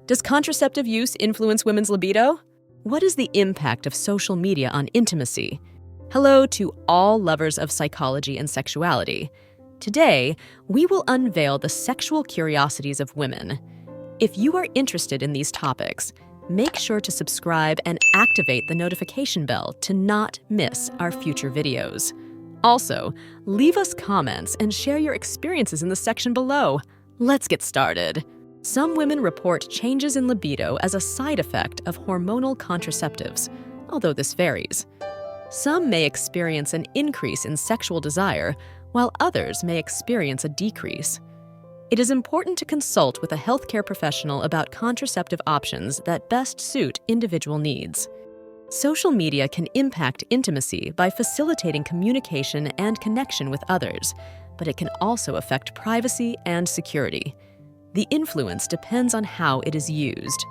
Does contraceptive use influence women's libido? What is the impact of social media on intimacy? Hello to all lovers of psychology and sexuality. Today, we will unveil the sexual curiosities of women. If you are interested in these topics, make sure to subscribe and activate the notification bell to not miss our future videos. Also, leave us comments and share your experiences in the section below. Let's get started. Some women report changes in libido as a side effect of hormonal contraceptives, although this varies. Some may experience an increase in sexual desire, while others may experience a decrease. It is important to consult with a healthcare professional about contraceptive options that best suit individual needs. Social media can impact intimacy by facilitating communication and connection with others, but it can also affect privacy and security. The influence depends on how it is used.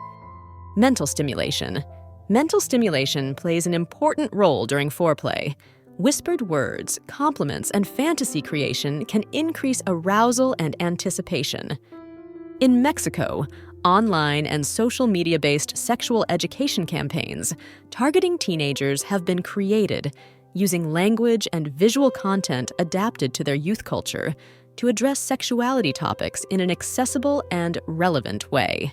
Mental stimulation. Mental stimulation plays an important role during foreplay. Whispered words, compliments, and fantasy creation can increase arousal and anticipation. In Mexico, online and social media-based sexual education campaigns targeting teenagers have been created using language and visual content adapted to their youth culture to address sexuality topics in an accessible and relevant way.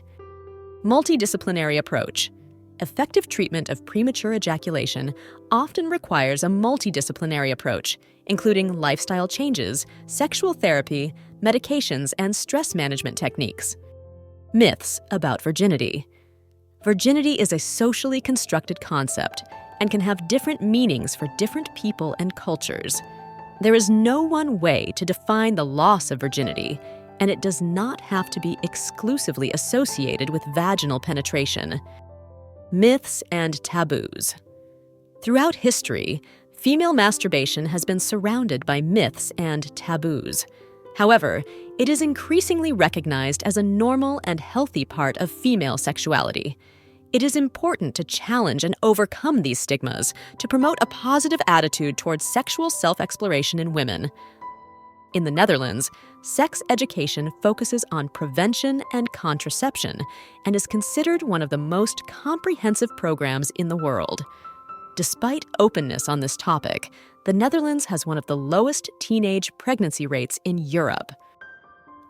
Multidisciplinary approach. Effective treatment of premature ejaculation often requires a multidisciplinary approach, including lifestyle changes, sexual therapy, medications, and stress management techniques. Myths about virginity. Virginity is a socially constructed concept and can have different meanings for different people and cultures. There is no one way to define the loss of virginity, and it does not have to be exclusively associated with vaginal penetration. Myths and taboos. Throughout history, female masturbation has been surrounded by myths and taboos. However, it is increasingly recognized as a normal and healthy part of female sexuality. It is important to challenge and overcome these stigmas to promote a positive attitude towards sexual self-exploration in women. In the Netherlands, sex education focuses on prevention and contraception and is considered one of the most comprehensive programs in the world. Despite openness on this topic, the Netherlands has one of the lowest teenage pregnancy rates in Europe.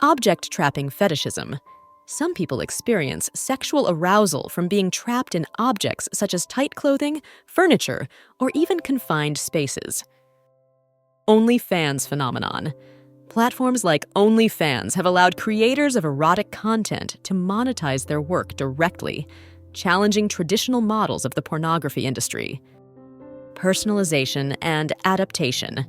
Object trapping fetishism. Some people experience sexual arousal from being trapped in objects such as tight clothing, furniture, or even confined spaces. OnlyFans phenomenon. Platforms like OnlyFans have allowed creators of erotic content to monetize their work directly, challenging traditional models of the pornography industry. Personalization and adaptation.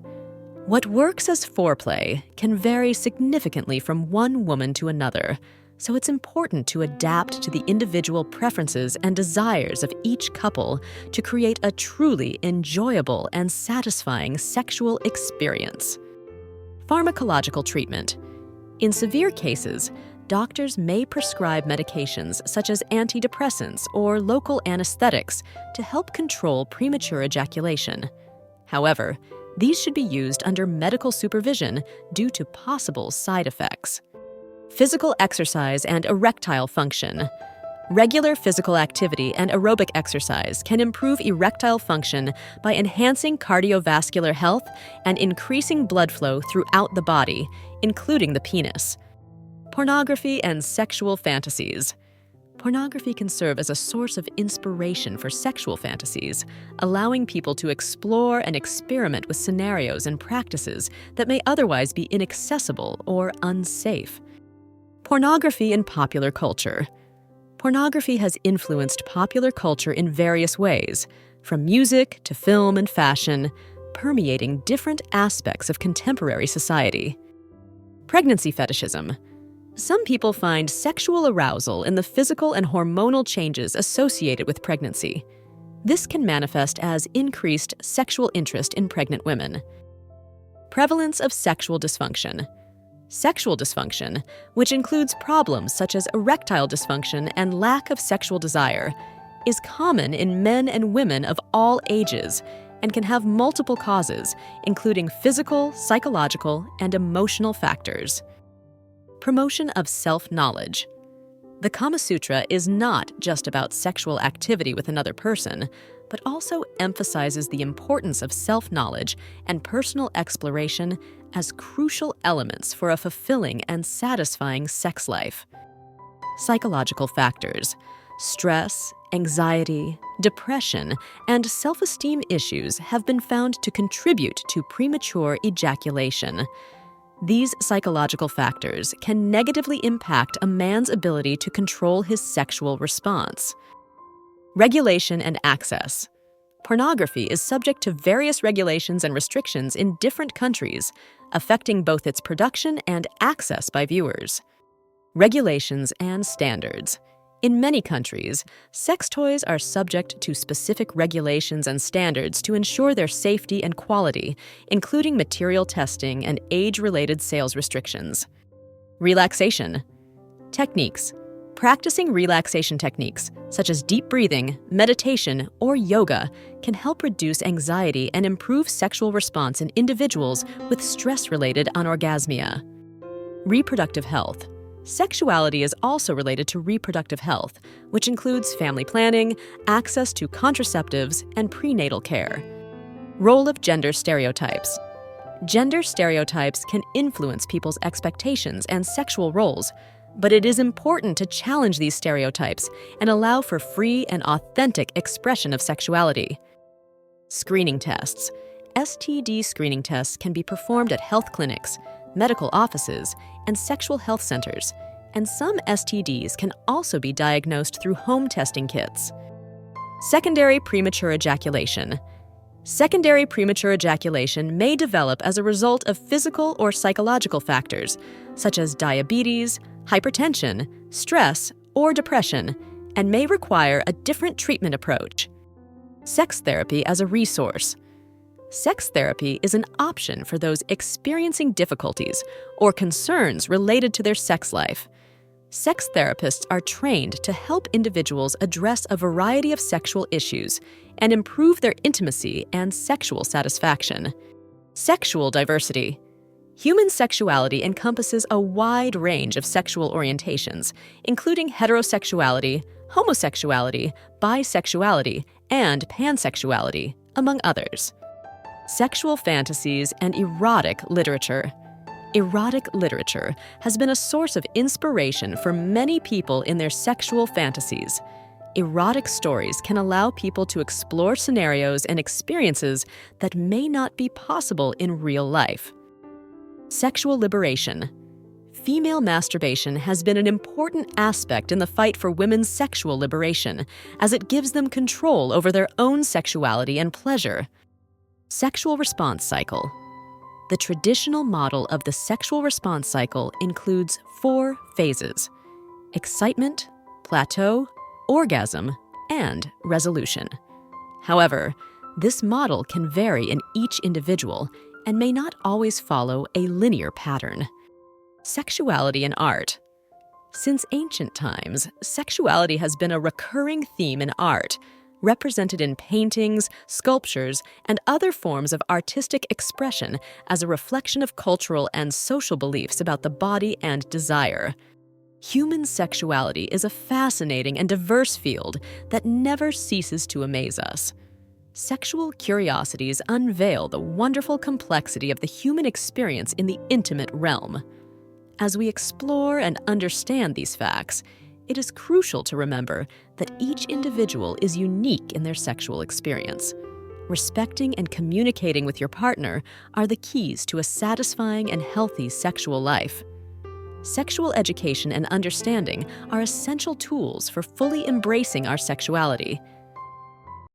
What works as foreplay can vary significantly from one woman to another, so it's important to adapt to the individual preferences and desires of each couple to create a truly enjoyable and satisfying sexual experience. Pharmacological treatment. In severe cases, doctors may prescribe medications such as antidepressants or local anesthetics to help control premature ejaculation. However, these should be used under medical supervision due to possible side effects. Physical exercise and erectile function. Regular physical activity and aerobic exercise can improve erectile function by enhancing cardiovascular health and increasing blood flow throughout the body, including the penis. Pornography and sexual fantasies. Pornography can serve as a source of inspiration for sexual fantasies, allowing people to explore and experiment with scenarios and practices that may otherwise be inaccessible or unsafe. Pornography in popular culture. Pornography has influenced popular culture in various ways, from music to film and fashion, permeating different aspects of contemporary society. Pregnancy fetishism. Some people find sexual arousal in the physical and hormonal changes associated with pregnancy. This can manifest as increased sexual interest in pregnant women. Prevalence of sexual dysfunction. Sexual dysfunction, which includes problems such as erectile dysfunction and lack of sexual desire, is common in men and women of all ages and can have multiple causes, including physical, psychological, and emotional factors. Promotion of self-knowledge. The Kama Sutra is not just about sexual activity with another person, but also emphasizes the importance of self-knowledge and personal exploration as crucial elements for a fulfilling and satisfying sex life. Psychological factors: stress, anxiety, depression, and self-esteem issues have been found to contribute to premature ejaculation. These psychological factors can negatively impact a man's ability to control his sexual response. Regulation and access. Pornography is subject to various regulations and restrictions in different countries, affecting both its production and access by viewers. Regulations and standards. In many countries, sex toys are subject to specific regulations and standards to ensure their safety and quality, including material testing and age-related sales restrictions. Relaxation. Techniques. Practicing relaxation techniques, such as deep breathing, meditation, or yoga, can help reduce anxiety and improve sexual response in individuals with stress-related anorgasmia. Reproductive health. Sexuality is also related to reproductive health, which includes family planning, access to contraceptives, and prenatal care. Role of gender stereotypes. Gender stereotypes can influence people's expectations and sexual roles, but it is important to challenge these stereotypes and allow for free and authentic expression of sexuality. Screening tests. STD screening tests can be performed at health clinics, medical offices, and sexual health centers, and some STDs can also be diagnosed through home testing kits. Secondary premature ejaculation. Secondary premature ejaculation may develop as a result of physical or psychological factors, such as diabetes, hypertension, stress, or depression, and may require a different treatment approach. Sex therapy as a resource. Sex therapy is an option for those experiencing difficulties or concerns related to their sex life. Sex therapists are trained to help individuals address a variety of sexual issues and improve their intimacy and sexual satisfaction. Sexual diversity. Human sexuality encompasses a wide range of sexual orientations, including heterosexuality, homosexuality, bisexuality, and pansexuality, among others. Sexual fantasies and erotic literature. Erotic literature has been a source of inspiration for many people in their sexual fantasies. Erotic stories can allow people to explore scenarios and experiences that may not be possible in real life. Sexual liberation. Female masturbation has been an important aspect in the fight for women's sexual liberation, as it gives them control over their own sexuality and pleasure. Sexual response cycle. The traditional model of the sexual response cycle includes 4 phases: excitement, plateau, orgasm, and resolution. However, this model can vary in each individual and may not always follow a linear pattern. Sexuality and art. Since ancient times, sexuality has been a recurring theme in art, represented in paintings, sculptures, and other forms of artistic expression as a reflection of cultural and social beliefs about the body and desire. Human sexuality is a fascinating and diverse field that never ceases to amaze us. Sexual curiosities unveil the wonderful complexity of the human experience in the intimate realm. As we explore and understand these facts, it is crucial to remember that each individual is unique in their sexual experience. Respecting and communicating with your partner are the keys to a satisfying and healthy sexual life. Sexual education and understanding are essential tools for fully embracing our sexuality.